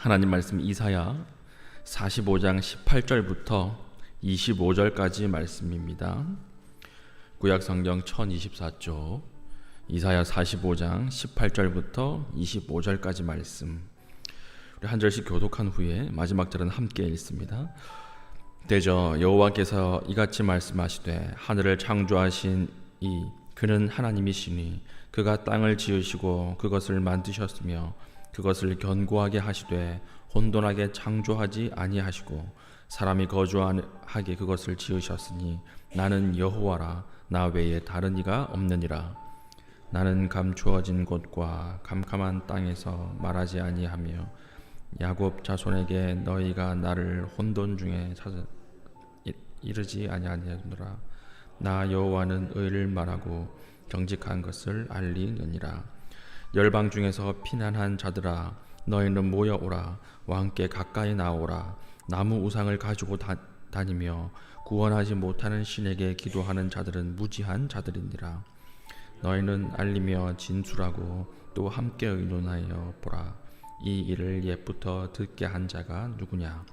하나님 말씀 이사야 45장 18절부터 25절까지 말씀입니다. 구약성경 1024쪽 이사야 45장 18절부터 25절까지 말씀, 우리 한 절씩 교독한 후에 마지막 절은 함께 읽습니다. 대저 여호와께서 이같이 말씀하시되 하늘을 창조하신 이 그는 하나님이시니 그가 땅을 지으시고 그것을 만드셨으며 그것을 견고하게 하시되 혼돈하게 창조하지 아니하시고 사람이 거주하게 그것을 지으셨으니 나는 여호와라. 나 외에 다른 이가 없느니라. 나는 감추어진 곳과 캄캄한 땅에서 말하지 아니하며 야곱 자손에게 너희가 나를 혼돈 중에 찾아 이르지 아니하느니라. 나 여호와는 의를 말하고 정직한 것을 알리느니라. 열방 중에서 피난한 자들아, 너희는 모여오라. 왕께 가까이 나오라. 나무 우상을 가지고 다니며 구원하지 못하는 신에게 기도하는 자들은 무지한 자들이니라. 너희는 알리며 진술하고 또 함께 의논하여 보라. 이 일을 옛부터 듣게 한 자가 누구냐?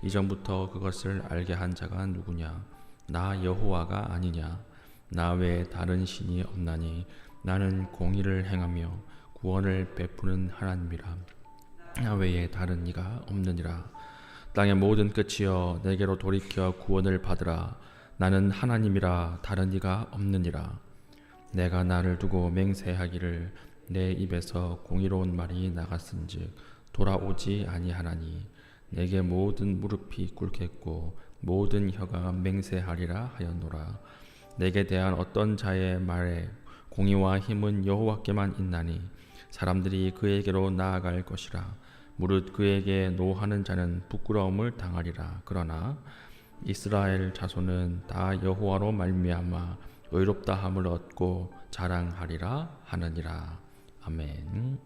이전부터 그것을 알게 한 자가 누구냐? 나 여호와가 아니냐? 나 외에 다른 신이 없나니 나는 공의를 행하며 구원을 베푸는 하나님이라. 나 외에 다른 이가 없느니라. 땅의 모든 끝이여 내게로 돌이켜 구원을 받으라. 나는 하나님이라 다른 이가 없느니라. 내가 나를 두고 맹세하기를 내 입에서 공의로운 말이 나갔은즉 돌아오지 아니하나니 내게 모든 무릎이 꿇겠고 모든 혀가 맹세하리라 하였노라. 내게 대한 어떤 자의 말에 공의와 힘은 여호와께만 있나니 사람들이 그에게로 나아갈 것이라. 무릇 그에게 노하는 자는 부끄러움을 당하리라. 그러나 이스라엘 자손은 다 여호와로 말미암아 의롭다함을 얻고 자랑하리라 하느니라. 아멘.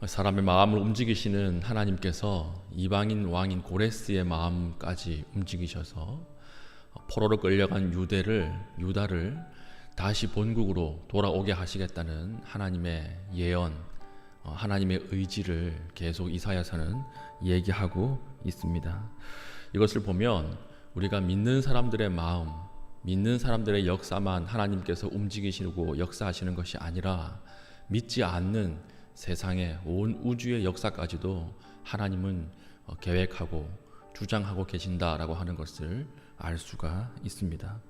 사람의 마음을 움직이시는 하나님께서 이방인 왕인 고레스의 마음까지 움직이셔서 포로로 끌려간 유다를 다시 본국으로 돌아오게 하시겠다는 하나님의 예언, 하나님의 의지를 계속 이사야서는 얘기하고 있습니다. 이것을 보면 우리가 믿는 사람들의 마음, 믿는 사람들의 역사만 하나님께서 움직이시고 역사하시는 것이 아니라 믿지 않는 세상의 온 우주의 역사까지도 하나님은 계획하고 주장하고 계신다라고 하는 것을 알 수가 있습니다.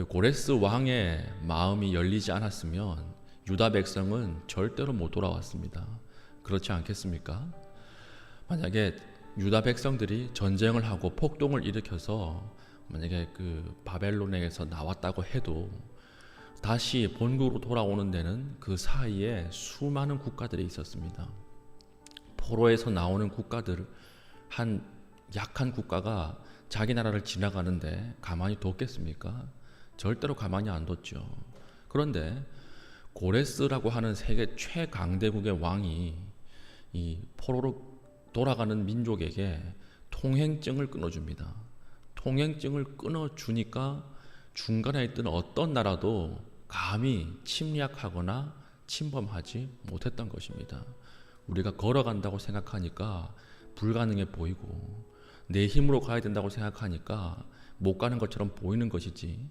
고레스 왕의 마음이 열리지 않았으면 유다 백성은 절대로 못 돌아왔습니다. 그렇지 않겠습니까? 만약에 유다 백성들이 전쟁을 하고 폭동을 일으켜서 만약에 그 바벨론에서 나왔다고 해도 다시 본국으로 돌아오는 데는 그 사이에 수많은 국가들이 있었습니다. 포로에서 나오는 국가들, 한 약한 국가가 자기 나라를 지나가는데 가만히 뒀겠습니까? 절대로 가만히 안 뒀죠. 그런데 고레스라고 하는 세계 최강대국의 왕이 이 포로로 돌아가는 민족에게 통행증을 끊어줍니다. 통행증을 끊어주니까 중간에 있던 어떤 나라도 감히 침략하거나 침범하지 못했던 것입니다. 우리가 걸어간다고 생각하니까 불가능해 보이고 내 힘으로 가야 된다고 생각하니까 못 가는 것처럼 보이는 것이지,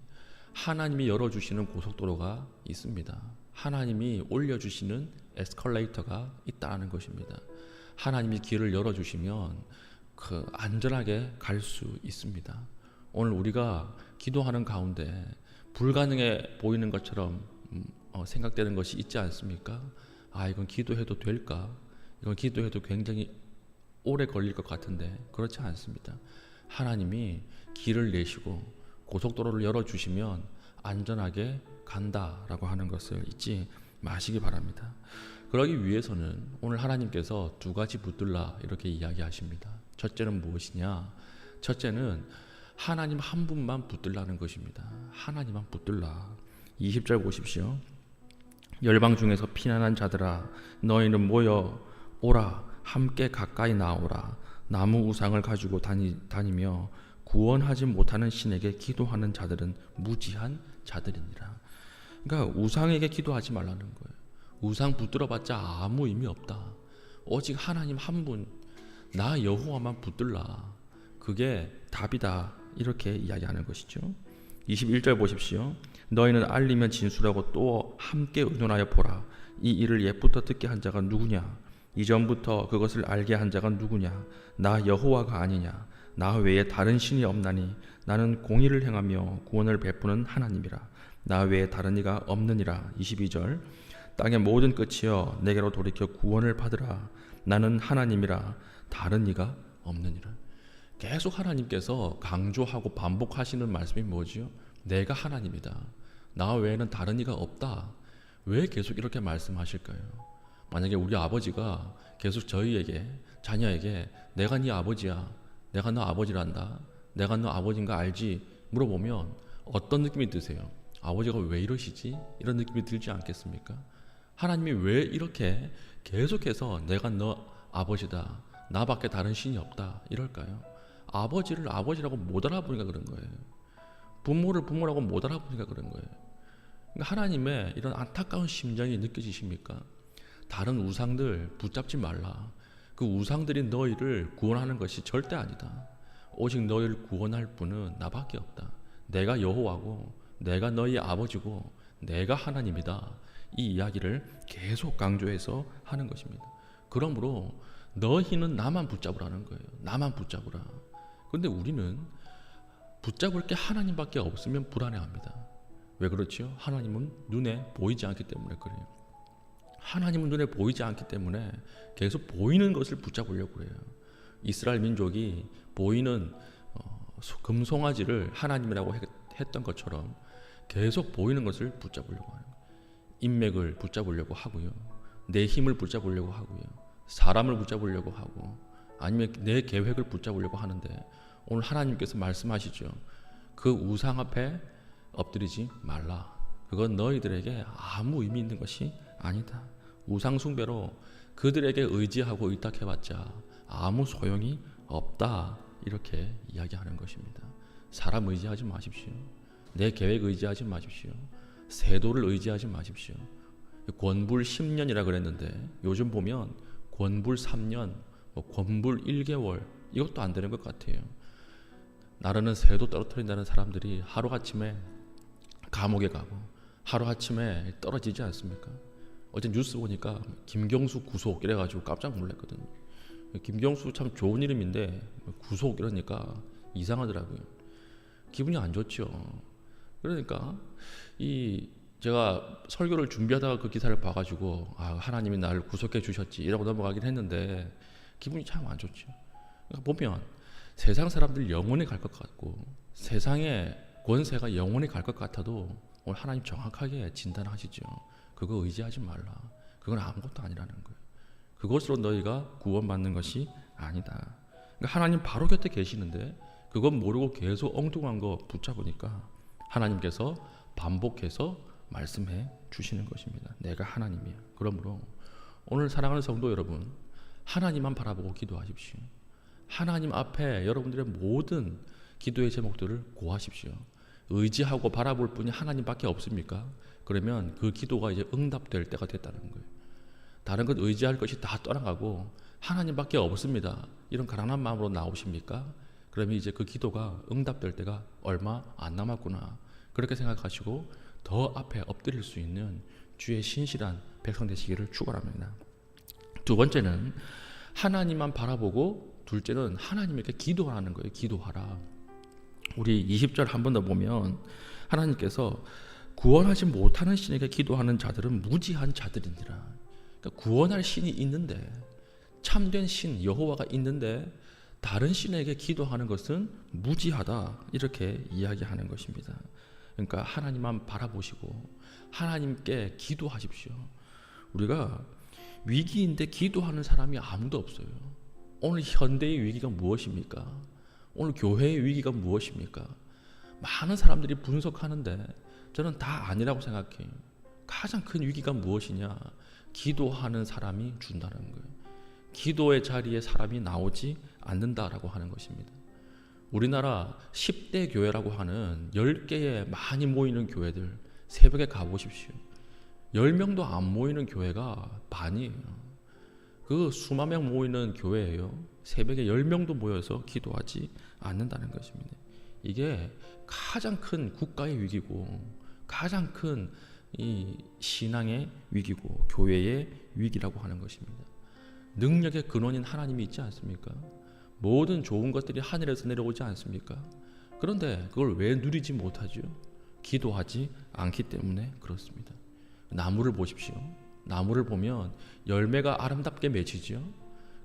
하나님이 열어주시는 고속도로가 있습니다. 하나님이 올려주시는 에스컬레이터가 있다는 것입니다. 하나님이 길을 열어주시면 그 안전하게 갈 수 있습니다. 오늘 우리가 기도하는 가운데 불가능해 보이는 것처럼 생각되는 것이 있지 않습니까? 이건 기도해도 될까? 이건 기도해도 굉장히 오래 걸릴 것 같은데 그렇지 않습니다. 하나님이 길을 내시고 고속도로를 열어주시면 안전하게 간다라고 하는 것을 잊지 마시기 바랍니다. 그러기 위해서는 오늘 하나님께서 두 가지 붙들라 이렇게 이야기하십니다. 첫째는 무엇이냐? 첫째는 하나님 한 분만 붙들라는 것입니다. 하나님만 붙들라. 20절 보십시오. 열방 중에서 피난한 자들아, 너희는 모여 오라. 함께 가까이 나오라. 나무 우상을 가지고 다니며 구원하지 못하는 신에게 기도하는 자들은 무지한 자들이니라. 그러니까 우상에게 기도하지 말라는 거예요. 우상 붙들어봤자 아무 의미 없다. 오직 하나님 한 분, 나 여호와만 붙들라. 그게 답이다. 이렇게 이야기하는 것이죠. 21절 보십시오. 너희는 알리면 진술하고 또 함께 의논하여 보라. 이 일을 옛부터 듣게 한 자가 누구냐? 이전부터 그것을 알게 한 자가 누구냐? 나 여호와가 아니냐? 나 외에 다른 신이 없나니 나는 공의를 행하며 구원을 베푸는 하나님이라. 나 외에 다른 이가 없느니라. 22절 땅의 모든 끝이여 내게로 돌이켜 구원을 받으라. 나는 하나님이라 다른 이가 없느니라. 계속 하나님께서 강조하고 반복하시는 말씀이 뭐지요? 내가 하나님이다. 나 외에는 다른 이가 없다. 왜 계속 이렇게 말씀하실까요? 만약에 우리 아버지가 계속 저희에게, 자녀에게 내가 네 아버지야, 내가 너 아버지란다, 내가 너 아버지인가 알지? 물어보면 어떤 느낌이 드세요? 아버지가 왜 이러시지? 이런 느낌이 들지 않겠습니까? 하나님이 왜 이렇게 계속해서 내가 너 아버지다, 나밖에 다른 신이 없다 이럴까요? 아버지를 아버지라고 못 알아보니까 그런 거예요. 부모를 부모라고 못 알아보니까 그런 거예요. 그러니까 하나님의 이런 안타까운 심정이 느껴지십니까? 다른 우상들 붙잡지 말라. 그 우상들이 너희를 구원하는 것이 절대 아니다. 오직 너희를 구원할 분은 나밖에 없다. 내가 여호와고 내가 너희 아버지고 내가 하나님이다. 이 이야기를 계속 강조해서 하는 것입니다. 그러므로 너희는 나만 붙잡으라는 거예요. 나만 붙잡으라. 그런데 우리는 붙잡을 게 하나님밖에 없으면 불안해합니다. 왜 그렇죠? 하나님은 눈에 보이지 않기 때문에 그래요. 하나님은 눈에 보이지 않기 때문에 계속 보이는 것을 붙잡으려고 해요. 이스라엘 민족이 보이는 금송아지를 하나님이라고 했던 것처럼 계속 보이는 것을 붙잡으려고 하는 거예요. 인맥을 붙잡으려고 하고요. 내 힘을 붙잡으려고 하고요. 사람을 붙잡으려고 하고 아니면 내 계획을 붙잡으려고 하는데 오늘 하나님께서 말씀하시죠. 그 우상 앞에 엎드리지 말라. 그건 너희들에게 아무 의미 있는 것이 아니다. 우상 숭배로 그들에게 의지하고 의탁해봤자 아무 소용이 없다. 이렇게 이야기하는 것입니다. 사람 의지하지 마십시오. 내 계획 의지하지 마십시오. 세도를 의지하지 마십시오. 권불 10년이라 그랬는데 요즘 보면 권불 3년, 권불 1개월 이것도 안 되는 것 같아요. 나르는 새도 떨어뜨린다는 사람들이 하루아침에 감옥에 가고 하루아침에 떨어지지 않습니까? 어제 뉴스 보니까 김경수 구속 이래가지고 깜짝 놀랐거든요. 김경수 참 좋은 이름인데 구속 이러니까 이상하더라고요. 기분이 안 좋죠. 그러니까 제가 설교를 준비하다가 그 기사를 봐가지고 하나님이 나를 구속해 주셨지 이러고 넘어가긴 했는데 기분이 참 안 좋죠. 그러니까 보면 세상 사람들 영원히 갈 것 같고 세상의 권세가 영원히 갈 것 같아도 오늘 하나님 정확하게 진단하시죠. 그거 의지하지 말라. 그건 아무것도 아니라는 거예요. 그것으로 너희가 구원받는 것이 아니다. 그러니까 하나님 바로 곁에 계시는데 그건 모르고 계속 엉뚱한 거 붙잡으니까 하나님께서 반복해서 말씀해 주시는 것입니다. 내가 하나님이야. 그러므로 오늘 사랑하는 성도 여러분, 하나님만 바라보고 기도하십시오. 하나님 앞에 여러분들의 모든 기도의 제목들을 고하십시오. 의지하고 바라볼 분이 하나님밖에 없습니까? 그러면 그 기도가 이제 응답될 때가 됐다는 거예요. 다른 것 의지할 것이 다 떠나가고 하나님밖에 없습니다. 이런 가난한 마음으로 나오십니까? 그러면 이제 그 기도가 응답될 때가 얼마 안 남았구나. 그렇게 생각하시고 더 앞에 엎드릴 수 있는 주의 신실한 백성 되시기를 축원합니다. 두 번째는 하나님만 바라보고, 둘째는 하나님에게 기도하는 거예요. 기도하라. 우리 20절 한 번 더 보면 하나님께서 구원하지 못하는 신에게 기도하는 자들은 무지한 자들이니라. 그러니까 구원할 신이 있는데, 참된 신 여호와가 있는데 다른 신에게 기도하는 것은 무지하다, 이렇게 이야기하는 것입니다. 그러니까 하나님만 바라보시고 하나님께 기도하십시오. 우리가 위기인데 기도하는 사람이 아무도 없어요. 오늘 현대의 위기가 무엇입니까? 오늘 교회의 위기가 무엇입니까? 많은 사람들이 분석하는데 저는 다 아니라고 생각해요. 가장 큰 위기가 무엇이냐? 기도하는 사람이 준다는 거예요. 기도의 자리에 사람이 나오지 않는다라고 하는 것입니다. 우리나라 10대 교회라고 하는 10개의 많이 모이는 교회들 새벽에 가보십시오. 10명도 안 모이는 교회가 반이에요. 그 수만 명 모이는 교회예요. 새벽에 10명도 모여서 기도하지 않는다는 것입니다. 이게 가장 큰 국가의 위기고 가장 큰 이 신앙의 위기고 교회의 위기라고 하는 것입니다. 능력의 근원인 하나님이 있지 않습니까? 모든 좋은 것들이 하늘에서 내려오지 않습니까? 그런데 그걸 왜 누리지 못하죠? 기도하지 않기 때문에 그렇습니다. 나무를 보십시오. 나무를 보면 열매가 아름답게 맺히죠.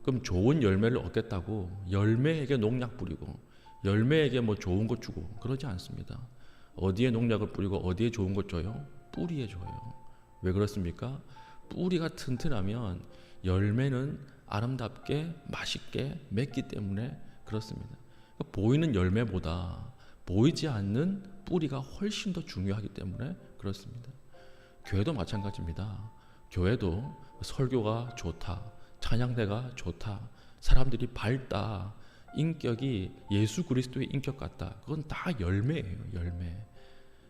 그럼 좋은 열매를 얻겠다고 열매에게 농약 뿌리고 열매에게 뭐 좋은 것 주고 그러지 않습니다. 어디에 농약을 뿌리고 어디에 좋은 것 줘요? 뿌리에 줘요. 왜 그렇습니까? 뿌리가 튼튼하면 열매는 아름답게 맛있게 맺기 때문에 그렇습니다. 그러니까 보이는 열매보다 보이지 않는 뿌리가 훨씬 더 중요하기 때문에 그렇습니다. 교회도 마찬가지입니다. 교회도 설교가 좋다, 찬양대가 좋다, 사람들이 밝다, 인격이 예수 그리스도의 인격 같다. 그건 다 열매예요. 열매.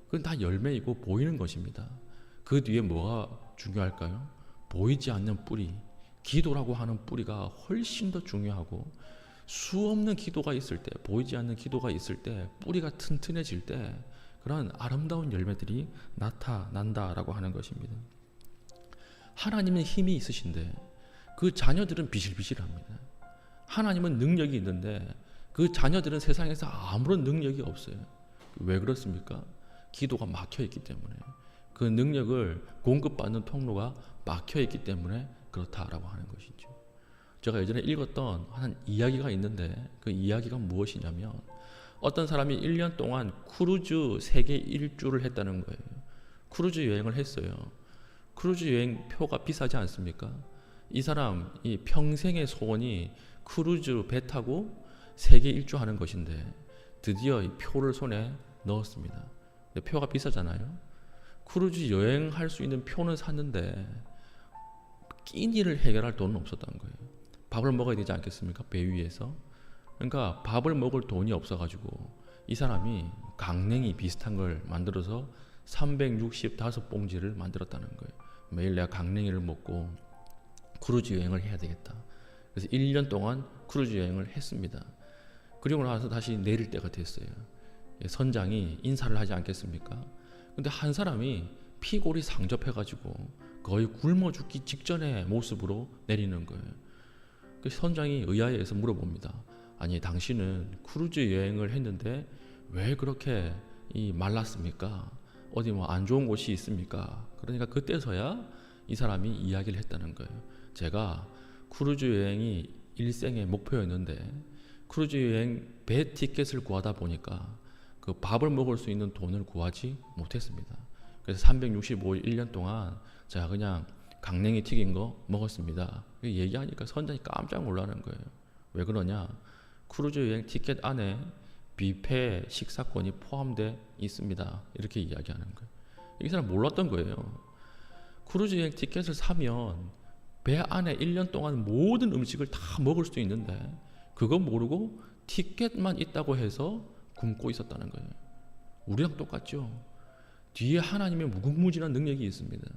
그건 다 열매이고 보이는 것입니다. 그 뒤에 뭐가 중요할까요? 보이지 않는 뿌리, 기도라고 하는 뿌리가 훨씬 더 중요하고 수없는 기도가 있을 때, 보이지 않는 기도가 있을 때 뿌리가 튼튼해질 때 그런 아름다운 열매들이 나타난다라고 하는 것입니다. 하나님은 힘이 있으신데 그 자녀들은 비실비실합니다. 하나님은 능력이 있는데 그 자녀들은 세상에서 아무런 능력이 없어요. 왜 그렇습니까? 기도가 막혀있기 때문에, 그 능력을 공급받는 통로가 막혀있기 때문에 그렇다라고 하는 것이죠. 제가 예전에 읽었던 한 이야기가 있는데 그 이야기가 무엇이냐면 어떤 사람이 1년 동안 크루즈 세계 일주를 했다는 거예요. 크루즈 여행을 했어요. 크루즈 여행 표가 비싸지 않습니까? 이 사람 이 평생의 소원이 크루즈 배 타고 세계 일주 하는 것인데 드디어 이 표를 손에 넣었습니다. 근데 표가 비싸잖아요. 크루즈 여행할 수 있는 표는 샀는데 끼니를 해결할 돈은 없었던 거예요. 밥을 먹어야 되지 않겠습니까? 배 위에서. 그러니까 밥을 먹을 돈이 없어가지고 이 사람이 강냉이 비슷한 걸 만들어서 365봉지를 만들었다는 거예요. 매일 내가 강냉이를 먹고 크루즈 여행을 해야 되겠다. 그래서 1년 동안 크루즈 여행을 했습니다. 그리고 나서 다시 내릴 때가 됐어요. 선장이 인사를 하지 않겠습니까? 근데 한 사람이 피골이 상접해가지고 거의 굶어 죽기 직전의 모습으로 내리는 거예요. 그 선장이 의아해서 물어봅니다. 아니 당신은 크루즈 여행을 했는데 왜 그렇게 말랐습니까? 어디 뭐 안 좋은 곳이 있습니까? 그러니까 그때서야 이 사람이 이야기를 했다는 거예요. 제가 크루즈 여행이 일생의 목표였는데 크루즈 여행 배 티켓을 구하다 보니까 그 밥을 먹을 수 있는 돈을 구하지 못했습니다. 그래서 365일 1년 동안 제가 그냥 강냉이 튀긴 거 먹었습니다. 얘기하니까 선장이 깜짝 놀라는 거예요. 왜 그러냐? 크루즈 여행 티켓 안에 뷔페 식사권이 포함되어 있습니다. 이렇게 이야기하는 거예요. 이 사람 몰랐던 거예요. 크루즈 여행 티켓을 사면 배 안에 1년 동안 모든 음식을 다 먹을 수 있는데 그거 모르고 티켓만 있다고 해서 굶고 있었다는 거예요. 우리랑 똑같죠. 뒤에 하나님의 무궁무진한 능력이 있습니다.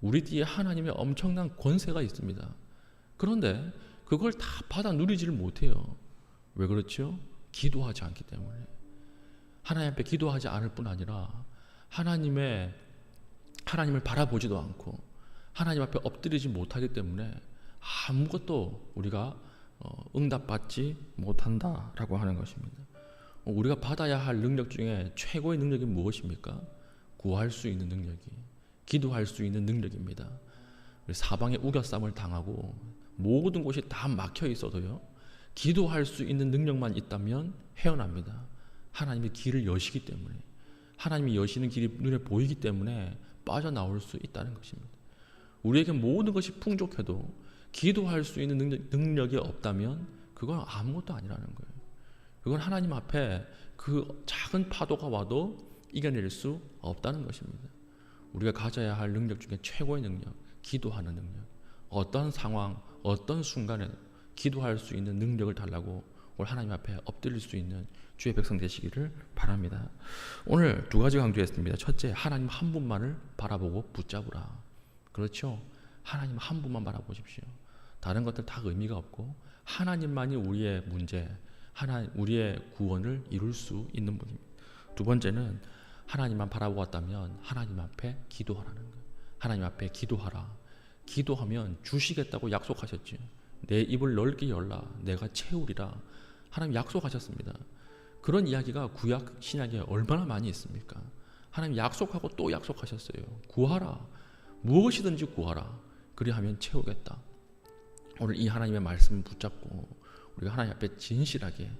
우리 뒤에 하나님의 엄청난 권세가 있습니다. 그런데 그걸 다 받아 누리지를 못해요. 왜 그렇죠? 기도하지 않기 때문에. 하나님 앞에 기도하지 않을 뿐 아니라 하나님을 바라보지도 않고 하나님 앞에 엎드리지 못하기 때문에 아무것도 우리가 응답받지 못한다라고 하는 것입니다. 우리가 받아야 할 능력 중에 최고의 능력이 무엇입니까? 구할 수 있는 능력이, 기도할 수 있는 능력입니다. 사방에 우겨쌈을 당하고 모든 곳이 다 막혀 있어도요, 기도할 수 있는 능력만 있다면 헤어납니다. 하나님이 길을 여시기 때문에, 하나님이 여시는 길이 눈에 보이기 때문에 빠져나올 수 있다는 것입니다. 우리에게 모든 것이 풍족해도 기도할 수 있는 능력이 없다면 그건 아무것도 아니라는 거예요. 그건 하나님 앞에 그 작은 파도가 와도 이겨낼 수 없다는 것입니다. 우리가 가져야 할 능력 중에 최고의 능력, 기도하는 능력. 어떤 상황, 어떤 순간에 기도할 수 있는 능력을 달라고 오늘 하나님 앞에 엎드릴 수 있는 주의 백성 되시기를 바랍니다. 오늘 두 가지 강조했습니다. 첫째, 하나님 한 분만을 바라보고 붙잡으라. 그렇죠? 하나님 한 분만 바라보십시오. 다른 것들 다 의미가 없고 하나님만이 우리의 문제, 우리의 구원을 이룰 수 있는 분입니다. 두 번째는 하나님만 바라보았다면 하나님 앞에 기도하라는 거예요. 하나님 앞에 기도하라. 기도하면 주시겠다고 약속하셨죠. 내 입을 넓게 열라. 내가 채우리라. 하나님 약속하셨습니다. 그런 이야기가 구약 신약에 얼마나 많이 있습니까? 하나님 약속하고 또 약속하셨어요. 구하라. 무엇이든지 구하라. 그리하면 채우겠다. 오늘 이 하나님의 말씀을 붙잡고 우리가 하나님 앞에 진실하게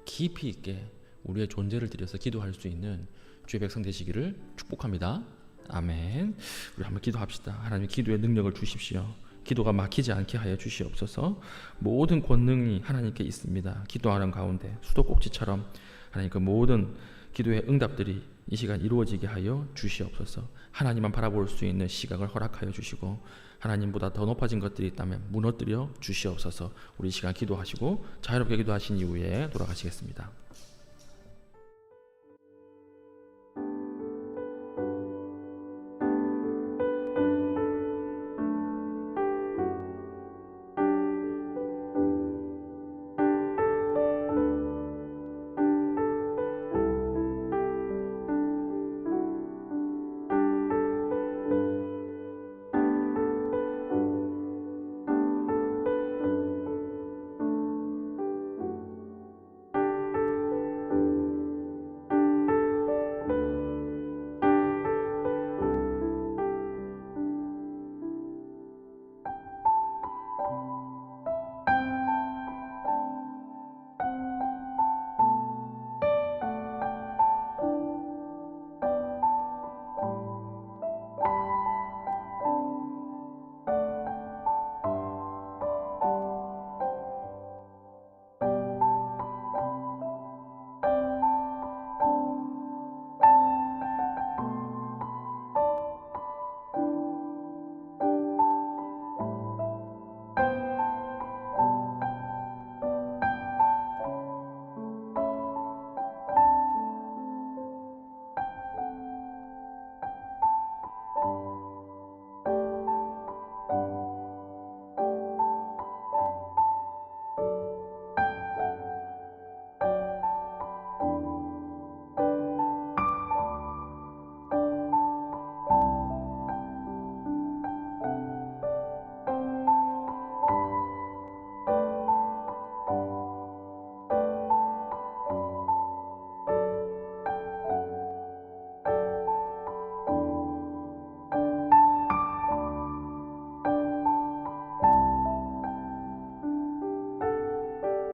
깊이 있게 우리의 존재를 들여서 기도할 수 있는 주의 백성 되시기를 축복합니다. 아멘. 우리 한번 기도합시다. 하나님 기도의 능력을 주십시오. 기도가 막히지 않게 하여 주시옵소서. 모든 권능이 하나님께 있습니다. 기도하는 가운데 수도꼭지처럼 하나님 그 모든 기도의 응답들이 이 시간 이루어지게 하여 주시옵소서. 하나님만 바라볼 수 있는 시각을 허락하여 주시고 하나님보다 더 높아진 것들이 있다면 무너뜨려 주시옵소서. 우리 이 시간 기도하시고 자유롭게 기도하신 이후에 돌아가시겠습니다.